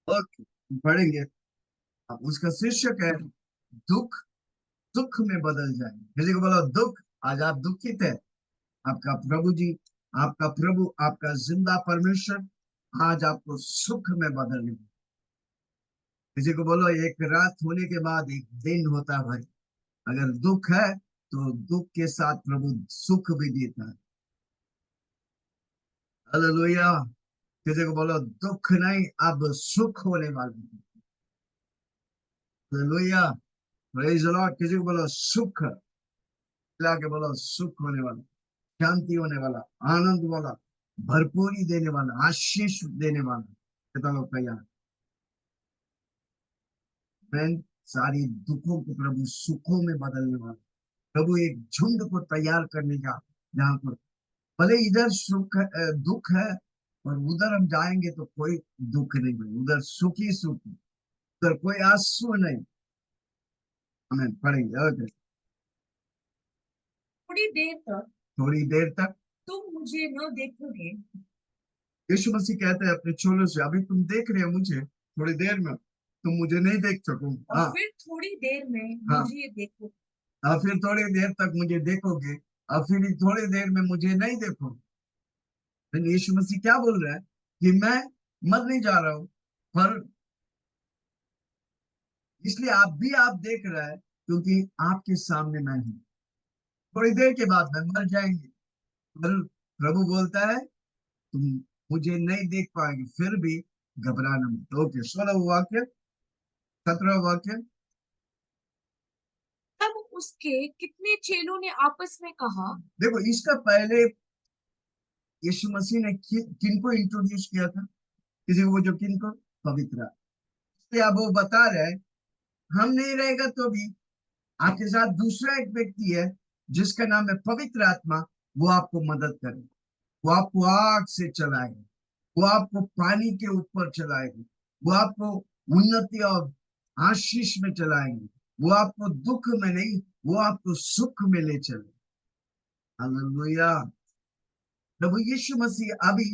और पढ़ेंगे। अब उसका शीर्षक है दुख सुख में बदल जाए। किसी को बोलो दुख, आज आप दुखित है, आपका प्रभु जी, आपका प्रभु, आपका जिंदा परमेश्वर आज आपको सुख में बदल देंगे। किसी को बोलो एक रात होने के बाद एक दिन होता है भाई। अगर दुख है तो दुख के साथ प्रभु सुख भी देता है। हालेलुया। किसी को बोलो दुख नहीं, अब सुख होने वाला है। Hallelujah, praise the Lord. किसी को बोलो सुख, मिला के बोलो सुख होने वाला, शांति होने वाला, आनंद वाला, भरपूरी देने वाला, आशीष देने वाला। कितना लोग तैयार? मैं सारी दुखों को प्रभु सुखों में बदलने वाला। प्रभु एक झुंड को तैयार करने का, जहां पर भले इधर दुख है और उधर हम जाएंगे तो कोई दुख नहीं भाई, उधर सुख ही सुख है, उधर कोई आंसू नहीं। हमें पढ़ेंगे ओके। थोड़ी देर तक थोड़ी देर तक तुम मुझे न देखोगे, यीशु मसीह कहते हैं अपने चोलों से, अभी तुम देख रहे हो मुझे, थोड़ी देर में तुम मुझे नहीं देख सकोगे। और हाँ, फिर थोड़ी देर में हाँ, मुझे देखो। हाँ, फिर थोड़ी देर तक मुझे देखोगे और फिर थोड़ी देर में मुझे नहीं देखोगे। लेकिन यीशु मसीह क्या बोल रहा है कि मैं मर नहीं जा रहा हूं, पर इसलिए आप देख रहा है क्योंकि आपके सामने मैं हूं। थोड़ी देर के बाद में मर जाएंगे, पर प्रभु बोलता है तुम मुझे नहीं देख पाएंगे, फिर भी घबराना मत। ओके, 16 वाक्य, 17 वाक्य। तब उसके कितने चेलों ने आपस में कहा। देखो, इसका पहले यीशु मसीह ने किनको इंट्रोड्यूस किया था? किसी को, जो किनको? पवित्र आत्मा। इसलिए अब वो बता रहे हैं हम नहीं रहेगा तो भी आपके साथ दूसरा एक व्यक्ति है जिसका नाम है पवित्र आत्मा। वो आपको मदद करेगा, वो आपको आग से चलाएगा, वो आपको पानी के ऊपर चलाएगी, वो आपको उन्नति और आशीष में चलाएंगे, वो आपको दुख में नहीं, वो आपको सुख में ले चले। हालेलुया। प्रभु यीशु मसीह अभी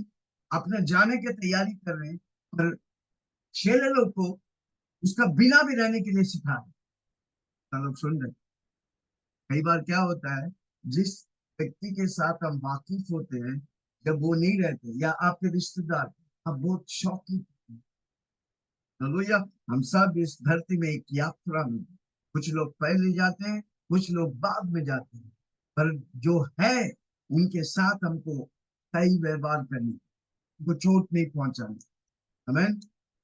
अपने जाने की तैयारी कर रहे हैं, और चेले को उसका बिना भी रहने के लिए सिखा रहे हैं। लोग सुन रहे हैं? कई बार क्या होता है, जिस व्यक्ति के साथ हम वाकिफ होते हैं, जब वो नहीं रहते या आपके रिश्तेदार, अब बहुत शौकी। हालेलुया। हम सब इस धरती में एक यात्रा में, कुछ लोग पहले जाते हैं, कुछ लोग बाद में जाते हैं, पर जो है उनके साथ हमको सही व्यवहार करनी, उनको चोट नहीं पहुंचानी। हमें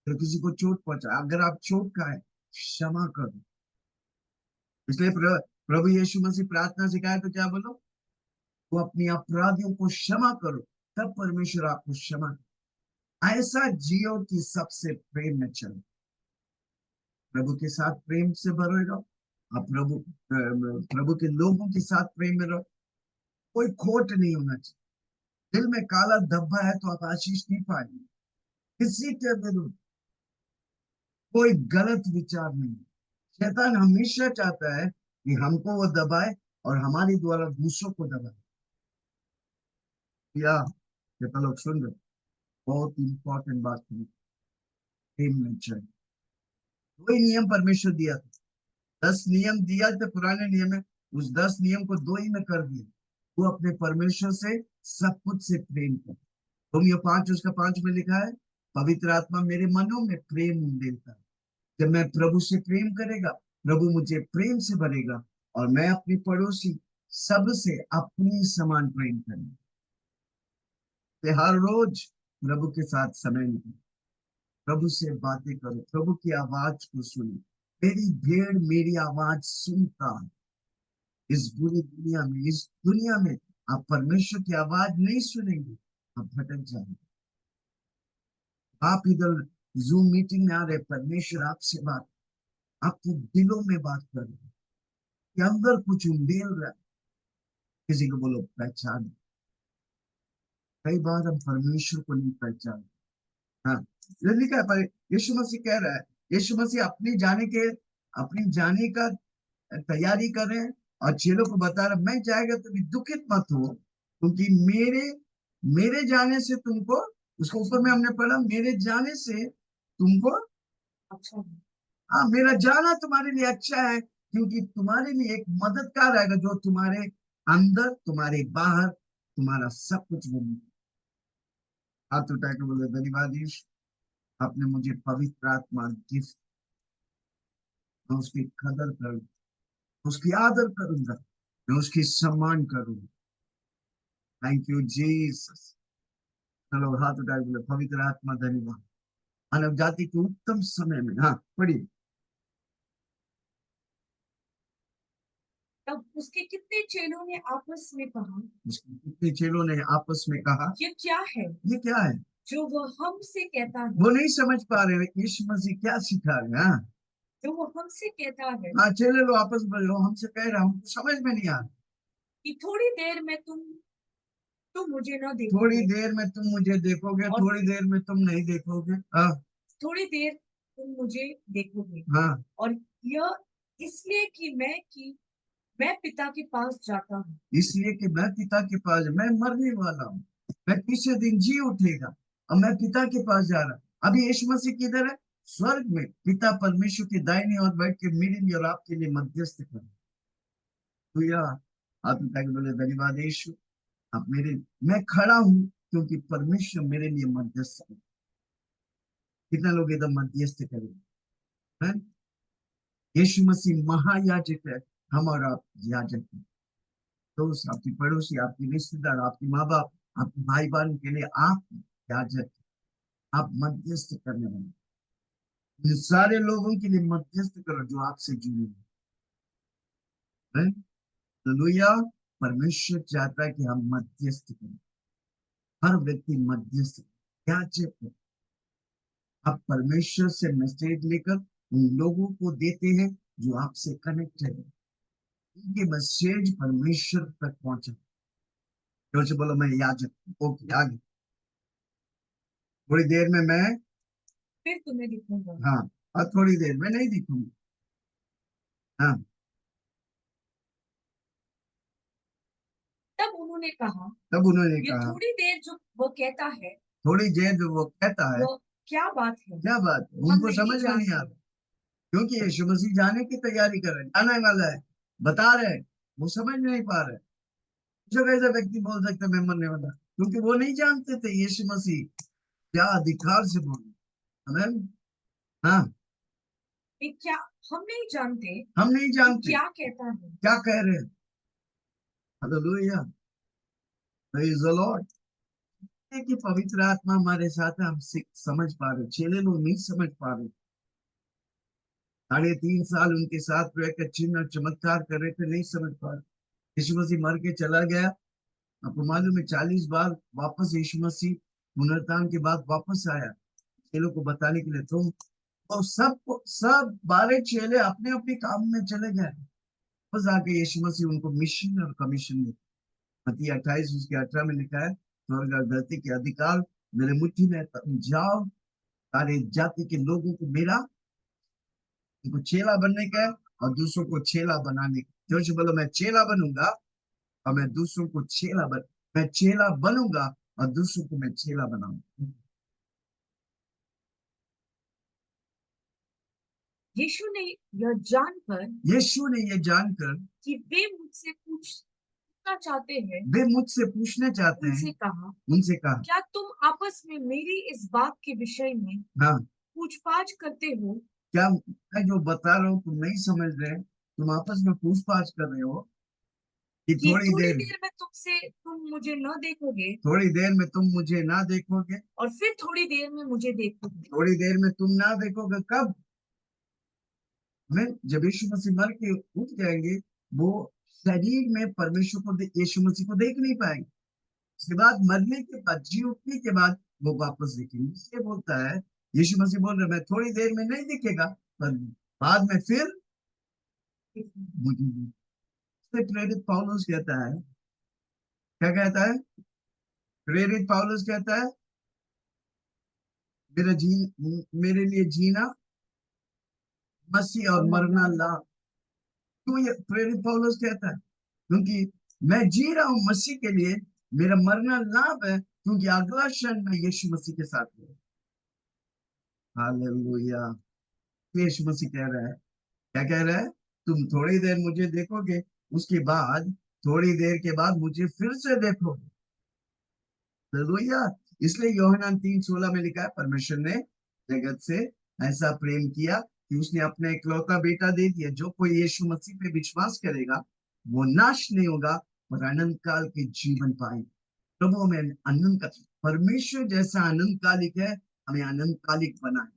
तो किसी को चोट पहुंचा, अगर आप चोट खाए क्षमा करो। इसलिए प्रभु यीशु मसीह प्रार्थना सिखाए तो क्या बोलो? वो अपनी अपराधियों को क्षमा करो, तब परमेश्वर आपको क्षमा करे। ऐसा जियो कि सबसे प्रेम में चलो, प्रभु के साथ प्रेम से भरे रहो। आप प्रभु के लोगों के साथ प्रेम में रहो। कोई खोट नहीं होना चाहिए। दिल में काला धब्बा है तो आप आशीष नहीं पाएंगे। किसी के विरुद्ध कोई गलत विचार नहीं। शैतान हमेशा चाहता है कि हमको वो दबाए और हमारे द्वारा दूसरों को दबाए। या कितना लोग सुन रहे? बहुत इंपॉर्टेंट बात है, प्रेम में चाहिए। वही नियम परमेश्वर दिया था, 10 नियम दिया था पुराने नियम में, उस 10 नियम को दो ही में कर दिया। वो अपने परमेश्वर से सब कुछ से प्रेम कर। रोमियो 5 उसका 5 में लिखा है, पवित्र आत्मा मेरे मनों में प्रेम देता है। जब मैं प्रभु से प्रेम करेगा, प्रभु मुझे प्रेम से भरेगा, और मैं अपनी पड़ोसी सबसे अपनी समान प्रेम करूंगा। हर रोज प्रभु के साथ समय निकालो, प्रभु से बातें करो, प्रभु की आवाज को सुनो। मेरी भेड़ मेरी आवाज सुनता है। इस बुरी दुनिया में, इस दुनिया में आप परमेश्वर की आवाज नहीं सुनेंगे, आप भटक जाएंगे। आप इधर जूम मीटिंग में आ रहे, परमेश्वर आपसे बात, आपके दिलों में बात कर रहे हैं, कि अंदर कुछ उंडेल रहा है। किसी को बोलो पहचान। कई बार हम परमेश्वर को नहीं पहचान। हाँ, ये लिखा है, पर यीशु मसीह कह रहा है, यीशु मसीह अपनी जाने का तैयारी कर रहे हैं, और चेलों को बता रहे मैं जाएगा तो भी दुखित मत हो, क्योंकि मेरे मेरे जाने से तुमको, उसको ऊपर में हमने पढ़ा, मेरे जाने से तुमको अच्छा है। हाँ मेरा जाना तुम्हारे लिए अच्छा है, क्योंकि तुम्हारे लिए एक मददगार आएगा जो तुम्हारे अंदर तुम्हारे बाहर तुम्हारा सब कुछ बने। हाथ उठा के बोले धन्यवाद यीशु, आपने मुझे पवित्र आत्मा गिफ्ट, मैं उसकी कदर करूँ, उसकी आदर करूंगा, मैं उसकी सम्मान करूंगा। Thank you Jesus. चलो हाथ उठा के बोले पवित्र आत्मा धन्यवाद। मानव जाति के उत्तम समय में, हाँ पढ़िए। तब उसके कितने चेलों ने आपस में कहा, उसके कितने चेलों ने आपस में कहा, ये क्या है ये क्या है? जो वह हमसे कहता है, वो नहीं समझ पा रहे यीशु मसीह क्या सिखा रहे हैं। हाँ जो वह हमसे कहता है हाँ, चेले लोग आपस में लो हमसे कह रहा हूँ, समझ में नहीं आ रहा। कि थोड़ी देर में तुम मुझे न थोड़ी देखोगे, देर में तुम मुझे देखोगे, और थोड़ी देर में तुम नहीं देखोगे। हाँ थोड़ी देर तुम मुझे देखोगे, हाँ, और यह इसलिए कि मैं पिता के पास जाता हूँ। इसलिए कि मैं पिता के पास, मैं मरने वाला हूँ, मैं तीसरे दिन जी उठेगा, और मैं पिता के पास जा रहा हूँ। अभी यीशु मसीह किधर है? स्वर्ग में पिता परमेश्वर के दाहिने और बैठ के मेरे लिए और आपके लिए मध्यस्थ कर। तो या आप पिता के बोले धन्यवाद यीशु, आप मेरे, मैं खड़ा हूँ क्योंकि परमेश्वर मेरे लिए मध्यस्थ है। कितना लोग एकदम मध्यस्थ करेंगे? हैं? यीशु मसीह महायाजक है, हम और आप याजक हैं। दोस्त, आपकी पड़ोसी, आपकी रिश्तेदार, आपके माँ बाप, आपके भाई बहन के लिए आप याजक, आप मध्यस्थ करने वाले। इन सारे लोगों के लिए मध्यस्थ करो जो आपसे जुड़े हैं। हालेलुया। परमेश्वर चाहता है कि हम मध्यस्थ करें, हर व्यक्ति मध्यस्थ याजक है। आप परमेश्वर से मैसेज लेकर उन लोगों को देते हैं जो आपसे कनेक्टेड है, उनके मैसेज परमेश्वर तक पहुंचा। जोर से बोलो मैं याजक हूं। ओके आगे। थोड़ी देर में मैं, फिर तुम्हें दिखूंगा। हाँ, और थोड़ी देर में नहीं दिखूंगी। हाँ, तब उन्होंने कहा, तब उन्होंने ये कहा, थोड़ी देर जो वो कहता है, थोड़ी देर जो वो कहता है, वो क्या बात है, क्या बात है? हम उनको नहीं समझ में नहीं आ जानते। रहा, क्योंकि यीशु मसीह जाने की तैयारी कर रहे हैं, जाने वाला है, बता रहे हैं, वो समझ नहीं पा रहे। जो कैसे व्यक्ति बोल सकते मैं मरने वाला, क्योंकि वो नहीं जानते थे यीशु मसीह क्या अधिकार से बोल रहे। हमें, हाँ, ये क्या, हम नहीं जानते हम नहीं कि जानते क्या कहता है। क्या कह रहे हैं। Hallelujah, praise the Lord. कि पवित्र आत्मा हमारे साथ है, हम समझ पा रहे, चेले लोग नहीं समझ पा रहे। 3.5 साल उनके साथ रहकर चिन्ह और चमत्कार कर रहे थे, नहीं समझ पा रहे। यीशु मसीह मर के चला गया, आपको मालूम है 40 बार वापस यीशु मसीह पुनरुत्थान के बाद वापस आया चेलों को बताने के लिए। तुम और सब 12 चेले अपने अपने काम में चले गए, बस आके यीशु मसीह उनको मिशन और कमीशन दे। मत्ती 28 उसके 18 में लिखा है, स्वर्ग और धरती के अधिकार मेरे मुट्ठी में है, तुम जाओ सारे जाति के लोगों को मेरा, उनको चेला बनने का है और दूसरों को चेला बनाने का। जोर से बोलो मैं चेला बनूंगा और मैं दूसरों को मैं चेला बनूंगा और दूसरों को मैं चेला बनाऊंगा। यीशु ने यह जानकर यीशु ने ये जानकर कि वे मुझसे पूछना चाहते हैं, वे मुझसे पूछना चाहते हैं, उनसे कहा, उनसे कहा, क्या तुम आपस में मेरी इस बात के विषय में हाँ, पूछताछ करते हो क्या मैं जो बता रहा हूँ तुम नहीं समझ रहे, तुम आपस में पूछताछ कर रहे हो कि कि थोड़ी थोड़ी देर, देर में तुम मुझे न देखोगे, थोड़ी देर में तुम मुझे ना देखोगे, और फिर थोड़ी देर में मुझे देखोगे। थोड़ी देर में तुम ना देखोगे। कब? मैं जब यीशु मसीह मर के उठ जाएंगे, वो शरीर में परमेश्वर को यीशु मसीह को देख नहीं पाएंगे। उसके बाद मरने के बाद, जी उठने के बाद वो वापस देखेंगे। इसलिए बोलता है, यीशु मसीह बोल रहे मैं थोड़ी देर में नहीं दिखेगा, पर बाद में फिर मुझे इसलिए प्रेरित पौलुस कहता है, क्या कहता है? प्रेरित पौलुस कहता है मेरे लिए जीना मसीह और मरना लाभ। क्यों ये प्रेरित पौलुस कहता है? क्योंकि मैं जी रहा हूं मसीह के लिए, मेरा मरना लाभ है, क्योंकि अगला क्षण मैं यीशु मसीह के साथ हूँ। हालेलुया। यीशु मसीह कह रहा है, क्या कह रहा है? तुम थोड़ी देर मुझे देखोगे, उसके बाद थोड़ी देर के बाद मुझे फिर से देखोगे। हालेलुया। इसलिए यूहन्ना 3:16 में लिखा है, परमेश्वर ने जगत से ऐसा प्रेम किया कि उसने अपना इकलौता बेटा दे दिया, जो कोई यीशु मसीह पे विश्वास करेगा वो नाश नहीं होगा और अनंत काल के जीवन पाएंगे। प्रभु हमें अनंत का, परमेश्वर जैसा अनंत कालिक है, हमें अनंत कालिक बना है।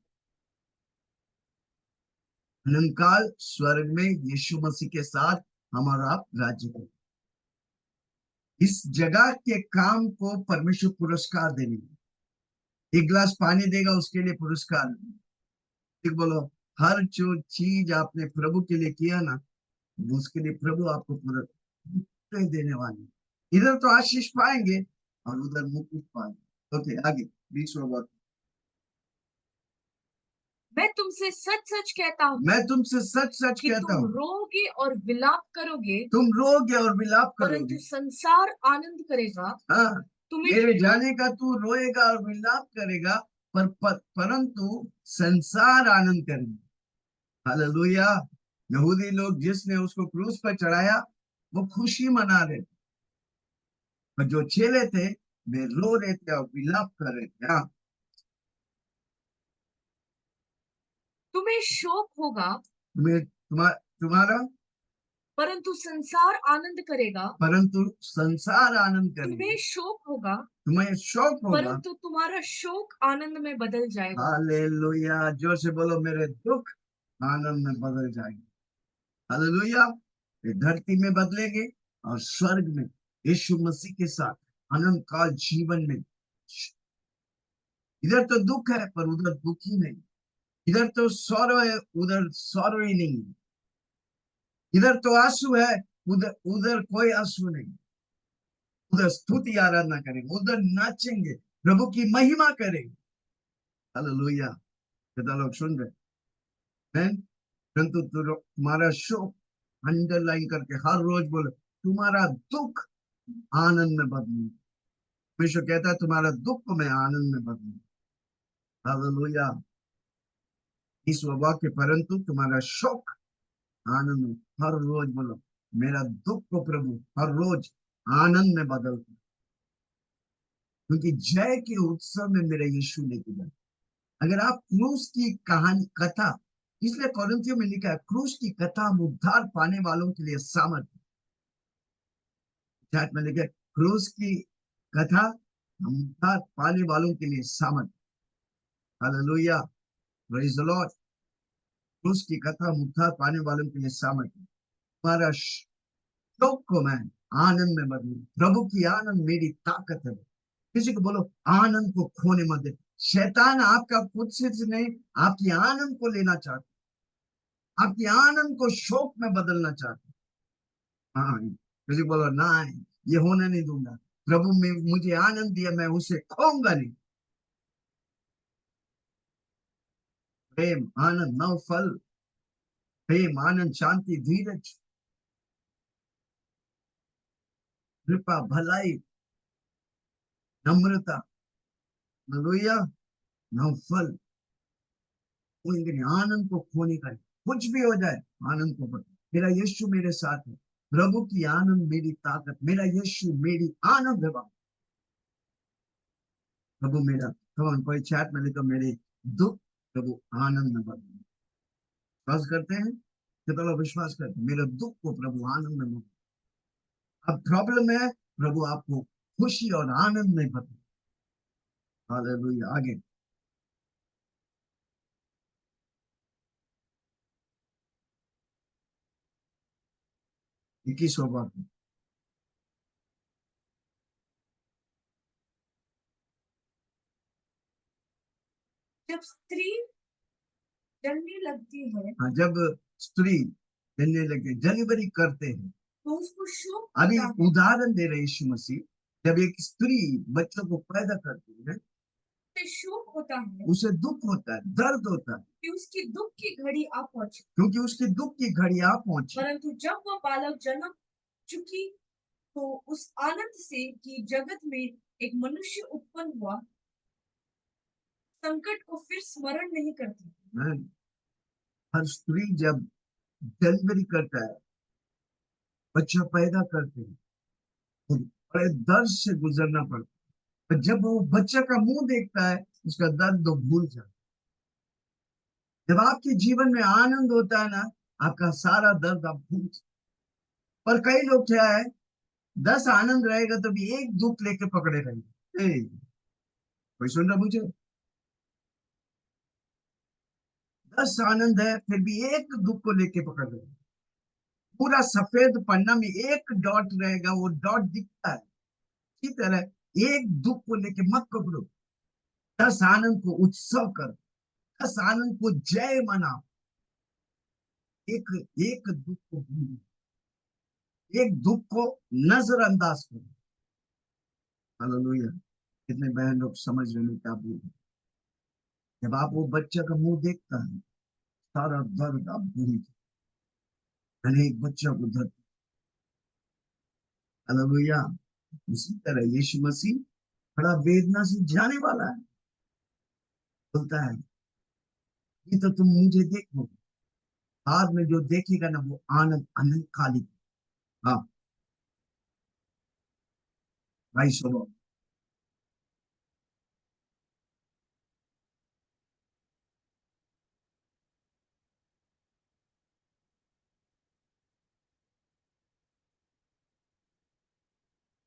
अनंत काल स्वर्ग में यीशु मसीह के साथ हम और आप राज्य करें। इस जगह के काम को परमेश्वर पुरस्कार देने, एक गिलास पानी देगा उसके लिए पुरस्कार। ठीक बोलो, हर जो चीज आपने प्रभु के लिए किया ना, उसके लिए प्रभु आपको पुरस्कार देने वाले। इधर तो आशीष पाएंगे और उधर मुकुट पाएंगे। ओके, आगे 20वां। मैं तुमसे सच सच कहता हूँ मैं तुमसे सच सच कि कहता तुम हूँ, रोओगे और विलाप करोगे, तुम रोगे और विलाप करोगे। परंतु संसार आनंद करेगा। हाँ, तुम्हें मेरे जाने का तू रोएगा और विलाप करेगा, परंतु संसार आनंद करेगा। हालेलुया। यहूदी लोग जिसने उसको क्रूस पर चढ़ाया, वो खुशी मना रहे थे, और जो चेले थे वे रो रहे थे और विलाप कर रहे थे। हाँ, तुम्हें शोक होगा, तुम्हारा, परंतु संसार आनंद करेगा। परंतु संसार आनंद तुम्हें करेगा। शोक होगा, तुम्हें शौक होगा। परंतु तुम्हारा शोक आनंद में बदल जाएगा। हालेलुया। जोर से बोलो, मेरे दुख आनंद में बदल जाएंगे। हालेलुया। ये धरती में बदलेंगे और स्वर्ग में यीशु मसीह के साथ अनंत काल जीवन में। इधर तो दुख है पर उधर दुख ही नहीं, इधर तो सौरव है उधर सौरव ही नहीं, इधर तो आंसू है उधर उधर कोई आंसू नहीं। उधर स्तुति आराधना करेंगे, उधर नाचेंगे, प्रभु की महिमा करेंगे। हालेलुया। कितना लोग सुन रहे हैं? परंतु तुम्हारा शोक, अंडरलाइन करके हर रोज बोलो, तुम्हारा दुख आनंद में बदलू। परमेश्वर कहता है तुम्हारा दुख को मैं आनंद में बदलू। हालेलुया। इस वाक्य, परंतु तुम्हारा शोक आनंद में। हर रोज बोलो, मेरा दुख को प्रभु हर रोज आनंद में बदल दो, क्योंकि जय के उत्सव में मेरा यीशु लेके जाए। अगर आप क्रूस की कहानी कथा, इसलिए कॉरिन्थियों में लिखा है, क्रूस की कथा हम उद्धार पाने वालों के लिए सामर्थ्य। चैट में लिखे, क्रूस की कथा हम उद्धार पाने वालों के लिए सामर्थ्य। Hallelujah, praise the Lord. क्रूस की कथा हम उद्धार पाने वालों के लिए सामर्थ्य। हमारा शोक को मैं आनंद में बदलू। प्रभु की आनंद मेरी ताकत है। किसी को बोलो, आनंद को खोने मत दे। शैतान आपका खुद से नहीं, आपकी आनंद को लेना चाहता, आपकी आनंद को शोक में बदलना चाहता। हाँ, किसी को बोलो, ना, ये होने नहीं दूंगा। प्रभु में मुझे आनंद दिया, मैं उसे खोऊंगा नहीं। प्रेम, आनंद, नव फल, प्रेम, आनंद, शांति, धीरज, कृपा, भलाई, नम्रता। हालेलुया। नव फल, आनंद को खोने का नहीं। कुछ भी हो जाए, आनंद को बदल। मेरा यीशु मेरे साथ है, प्रभु की आनंद मेरी ताकत, मेरा यीशु मेरी आनंद है। प्रभु मेरा, कौन कोई चैट में लिखो, मेरे दुख प्रभु आनंद में बदल। विश्वास करते हैं? कितना लोग विश्वास करते हैं? मेरे दुख को प्रभु आनंद में बदल। अब प्रॉब्लम है, प्रभु आपको खुशी और आनंद में बदल। हालेलुया। आगे, इक्कीस बात। जब स्त्री जलने लगती है हाँ, जब स्त्री जलने लगे, डिलीवरी करते हैं, तो उसको शोक अभी होता है, उदाहरण दे रहे यीशु मसीह। जब एक स्त्री बच्चों को पैदा करती है, उसे शोक होता है उसे दुख होता है, दर्द होता है, कि उसकी दुख की घड़ी आ पहुंची। क्योंकि उसकी दुख की घड़ी आ पहुंची। परंतु जब वह बालक जन्म चुकी, तो उस आनंद से कि जगत में एक मनुष्य उत्पन्न हुआ, संकट को फिर स्मरण नहीं करती। मैन, हर स्त्री जब डिलीवरी करता है, बच्चा पैदा करते हैं, तो बड़े दर्द से गुजरना पड़ता है। जब वो बच्चा का मुंह देखता है, उसका दर्द तो भूल जाता है। जब आपके जीवन में आनंद होता है ना, आपका सारा दर्द आप भूल जाते। पर कई लोग क्या है, 10 आनंद रहेगा तो भी एक दुख लेके पकड़े रहेंगे। कोई सुन रहा मुझे? 10 आनंद है फिर भी एक दुख को लेके पकड़ रहे हैं। पूरा सफेद पन्ना में एक डॉट रहेगा, वो डॉट दिखता है। इसी तरह एक दुख को लेके मत पकड़ो। 10 आनंद को उत्सव कर, 10 आनंद को जय मनाओ। एक एक दुख को भूलो, एक दुख को नजरअंदाज करो। हालेलुया। कितने बहन लोग समझ रहे हैं क्या बोल रहे हैं? जब आप वो बच्चा का मुंह देखता है, सारा दर्द आप भूल जाते। मैंने एक बच्चा को दर्द। हालेलुया। उसी तरह यीशु मसीह बड़ा वेदना से जाने वाला है। बोलता है, ये तो तुम मुझे देखोगे, बाद में जो देखेगा ना वो आनंद अनंतकालिक। हाँ भाई सुनो।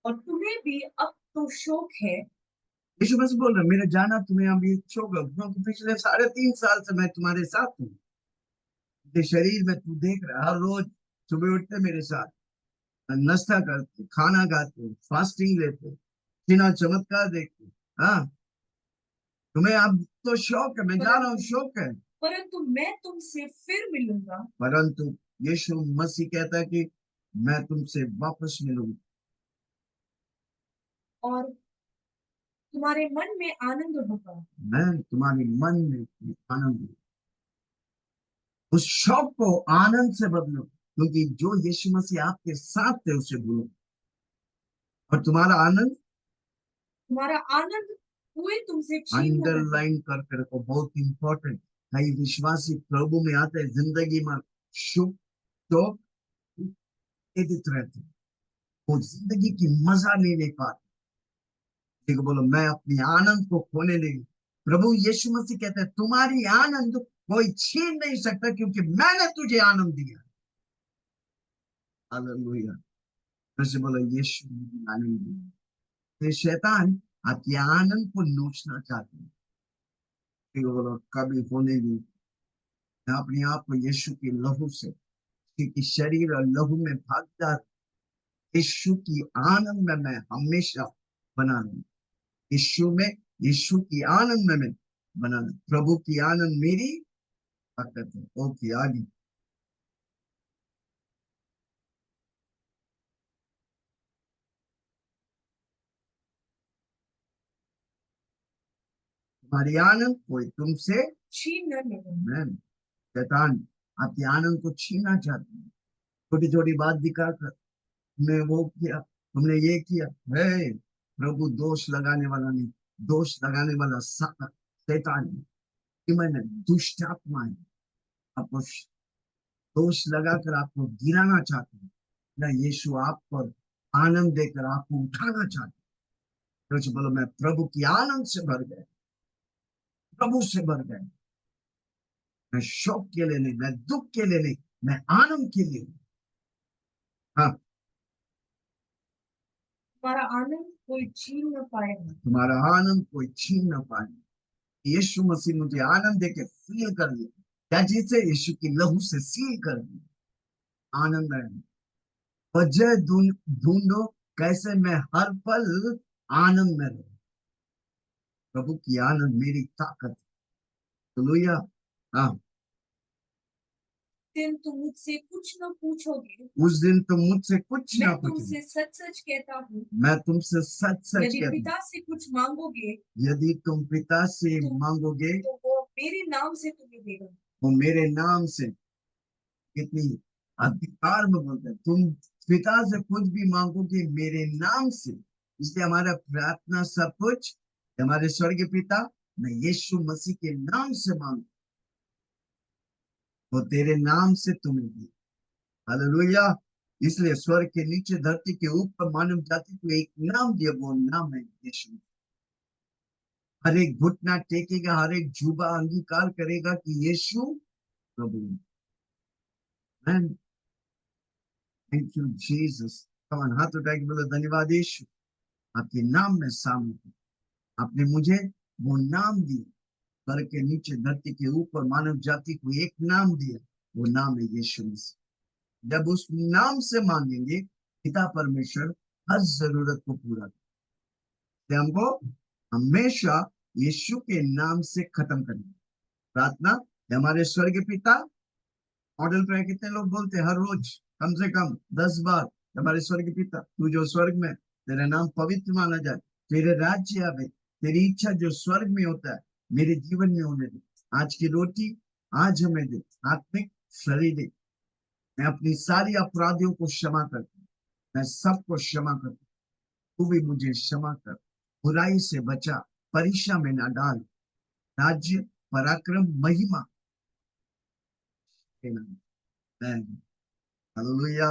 और तुम्हें भी अब तो शोक है। यीशु मसीह बोल रहा है, मेरा जाना तुम्हें अभी शोक है, क्योंकि पिछले 3.5 साल से मैं तुम्हारे साथ हूँ। ये शरीर में तू देख रहा है, हर रोज सुबह उठते मेरे साथ, नाश्ता करते, खाना खाते, फास्टिंग लेते, बिना चमत्कार देखते। हाँ, तुम्हें अब तो शौक है, मैं जा रहा हूँ, परंतु शौक है। परंतु मैं तुमसे फिर मिलूंगा परंतु यीशु मसीह कहता है कि मैं तुमसे वापस मिलूंगा और तुम्हारे मन में आनंद होगा। मैं तुम्हारे मन में आनंद दूंगा। उस शौक को आनंद से बदलो, क्योंकि जो यीशु मसीह आपके साथ थे उसे भूलो। और तुम्हारा आनंद तुम्हारा आनंद कोई तुमसे छीन न सके। अंडरलाइन करके रखो, बहुत इंपॉर्टेंट। कई विश्वासी प्रभु में आते हैं, जिंदगी में सुख तो व्यतीत रहते हैं, वो जिंदगी की मजा नहीं ले पाते। देखो बोलो, मैं अपनी आनंद को खोने नहीं। प्रभु यीशु मसीह कहते हैं, तुम्हारी आनंद कोई छीन नहीं सकता, क्योंकि मैंने तुझे आनंद दिया। हालेलुया। फिर से बोलो, यीशु ने आनंद दिया। ये शैतान आपके आनंद को नोचना चाहते हैं। देखो बोलो, कभी होने नहीं। मैं अपने आप को यीशु के लहू से, क्योंकि शरीर और लहू में भागीदार, यीशु की आनंद में मैं हमेशा बना रहूं। यीशु में, यीशु की आनंद में मैं बना रहूं। प्रभु की आनंद मेरी ताकत है। ओके, आगे। तुम्हारी आनंद कोई तुमसे, छीन न ले। मैं, शैतान आपके आनंद को छीनना चाहते हैं। छोटी छोटी बात दिखाकर, तुमने वो किया, तुमने ये किया। है, प्रभु दोष लगाने वाला नहीं, दोष लगाने वाला शैतान है। कि मैंने दुष्ट आत्मा है, आपको दोष लगाकर आपको गिराना चाहते हैं ना। यीशु आप पर आनंद देकर आपको उठाना चाहते हैं। तो बोलो, मैं प्रभु की आनंद से भर गया, प्रभु से भर गया। मैं शोक के लिए नहीं, मैं दुख के लिए नहीं, मैं आनंद के लिए। हाँ, तुम्हारा आनंद कोई छीन न पाएगा। तुम्हारा आनंद कोई छीन ना पाए। यीशु मसीह मुझे आनंद देके सील कर दिया। क्या चीज से? यीशु की लहू से सील कर दिया। आनंद है। वजह ढूंढो कैसे मैं हर पल आनंद में रहूं। प्रभु की आनंद मेरी ताकत। हालेलुया। हाँ, दिन तुम मुझसे कुछ न पूछोगे। उस दिन तुम मुझसे कुछ मैं ना पूछोगे। तुमसे सच सच कहता हूँ, मैं तुमसे सच सच यदि कहता हूँ, पिता से कुछ मांगोगे यदि तुम पिता से तो मांगोगे, वो मेरे नाम से तुम्हें देगा। वो मेरे नाम से। कितनी अधिकार में बोलते हैं, तुम पिता से कुछ भी मांगोगे मेरे नाम से। इसलिए हमारा प्रार्थना सब कुछ, हमारे स्वर्गीय पिता मैं यीशु मसीह के नाम से मांगू, वो तेरे नाम से तुम्हें दी। हालेलुया। इसलिए स्वर्ग के नीचे धरती के ऊपर मानव जाति को एक नाम दिया, वो नाम है यीशु। हर एक घुटना टेकेगा, हर एक जुबा अंगीकार करेगा कि यीशु प्रभु है। Thank you Jesus. कमान हाथ उठा के बोलो, धन्यवाद यीशु, आपके नाम में सामने आपने मुझे वो नाम दिया। स्वर्ग के नीचे धरती के ऊपर मानव जाति को एक नाम दिया, वो नाम है यीशु मसीह। जब उस नाम से मांगेंगे, पिता परमेश्वर हर जरूरत को पूरा करेंगे। हमको हमेशा यीशु के नाम से खत्म करना प्रार्थना। हमारे स्वर्गीय पिता, मॉडल प्रेयर कितने लोग बोलते हैं हर रोज कम से कम 10 बार? हमारे स्वर्गीय पिता, तू जो स्वर्ग में, तेरा नाम पवित्र माना जाए, तेरे राज्य आवे, तेरी इच्छा जो स्वर्ग में होता है मेरे जीवन में होने दे। आज की रोटी आज हमें दे, आत्मिक शरीर दे। मैं अपनी सारी अपराधियों को क्षमा करता हूँ, मैं सबको क्षमा करता हूँ, तू भी मुझे क्षमा कर। बुराई से बचा, परीक्षा में ना डाल। राज्य, पराक्रम, महिमा के नाम में। हालेलुया।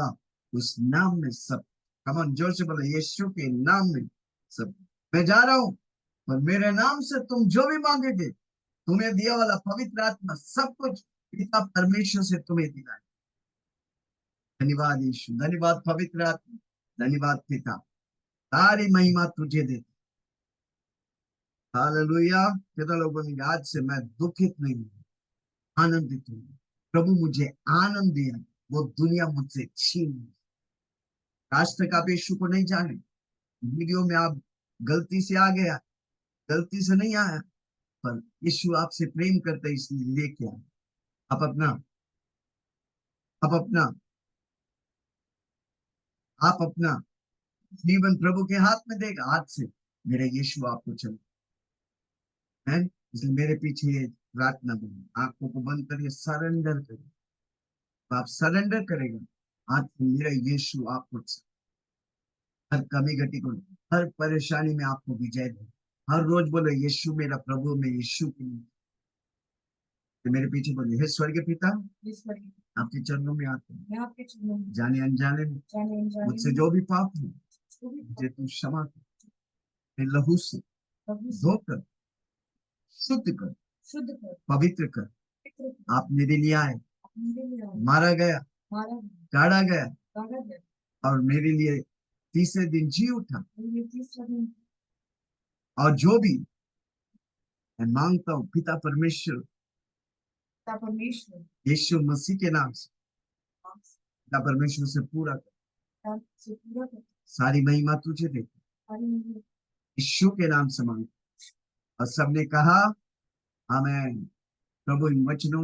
उस नाम में सब, कमन जोर से बोलो, यीशु के नाम में सब। मैं जा रहा हूं, और मेरे नाम से तुम जो भी मांगेगे, तुम्हें दिया वाला पवित्र आत्मा सब कुछ पिता परमेश्वर से तुम्हें दिलाए। धन्यवाद यीशु, धन्यवाद पवित्र आत्मा, धन्यवाद पिता, सारी महिमा तुझे दे। हालेलुया। कितना लोगों ने आज से मैं दुखित नहीं हूं, आनंदित हूं। प्रभु मुझे आनंद दिया, वो दुनिया मुझसे छीन ली। आज तक आप यीशु को नहीं जाने, वीडियो में आप गलती से आ गया, गलती से नहीं आया, पर यीशु आपसे प्रेम करते इसलिए लेके आए। आप अपना आप अपना आप अपना जीवन प्रभु के हाथ में देगा। आज से मेरा यीशु आपको चल है, इसलिए मेरे पीछे ये प्रार्थना बोलो, आंखों को बंद करिए, सरेंडर करिए। आप सरेंडर करेगा, आज से मेरा यीशु आपको हर कमी घटी को, हर परेशानी में आपको विजय दे। हर रोज बोलो, यीशु मेरा प्रभु, मैं यीशु के लिए। तो मेरे पीछे बोलिए, हे स्वर्गीय पिता, आपके चरणों में आते हैं, जाने अनजाने में मुझसे जो भी पाप है मुझे तू क्षमा कर, मेरे लहू से धोकर शुद्ध कर, पवित्र कर। आप मेरे लिए आए, मारा गया, काढ़ा गया, और मेरे लिए तीसरे दिन जी उठा। और जो भी मैं मांगता हूँ पिता परमेश्वर यीशु मसीह के नाम से, पिता परमेश्वर से पूरा कर। सारी महिमा तुझे दे, यीशु के नाम से मांग। और सबने कहा आमेन। प्रभु इन वचनों